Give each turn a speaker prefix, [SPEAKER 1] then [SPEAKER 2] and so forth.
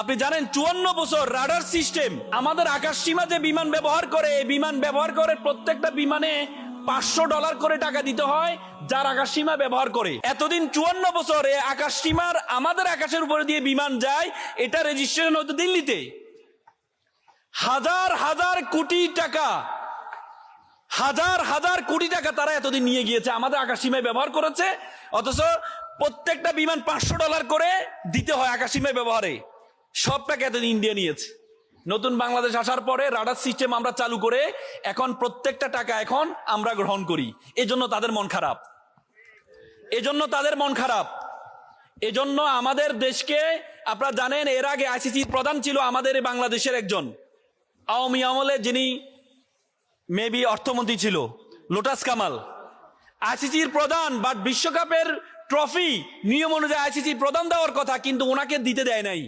[SPEAKER 1] আপনি জানেন 54 বছর রাডার সিস্টেম আমাদের আকাশ সীমা যে বিমান ব্যবহার করে, এই বিমান ব্যবহার করে প্রত্যেকটা বিমানে $500 করে টাকা দিতে হয় যার আকাশ সীমা ব্যবহার করে। এতদিন 54 বছর আকাশ সীমার আমাদের আকাশের উপরে দিয়ে বিমান যায়, এটা রেজিস্ট্রেশন হতো দিল্লিতে। হাজার হাজার কোটি টাকা, হাজার হাজার কোটি টাকা তারা এতদিন নিয়ে গিয়েছে, আমাদের আকাশ সীমায় ব্যবহার করেছে। অথচ প্রত্যেকটা বিমান $500 করে দিতে হয় আকাশ সীমায় ব্যবহারে। সব টাকা এতদিন ইন্ডিয়া নিয়েছে। নতুন বাংলাদেশ আসার পরে রাডার সিস্টেম আমরা চালু করে এখন প্রত্যেকটা টাকা এখন আমরা গ্রহণ করি। এজন্য তাদের মন খারাপ, এজন্য তাদের মন খারাপ। এজন্য আমাদের দেশকে, আপনারা জানেন এর আগে আইসিসির প্রধান ছিল আমাদের বাংলাদেশের একজন আওয়ামী আমলে, যিনি মেবি অর্থমন্ত্রী ছিল, লোটাস কামাল। আইসিসির প্রধান, বাট বিশ্বকাপের ট্রফি নিয়ম অনুযায়ী আইসিসি প্রধান দেওয়ার কথা, কিন্তু ওনাকে দিতে দেয় নাই।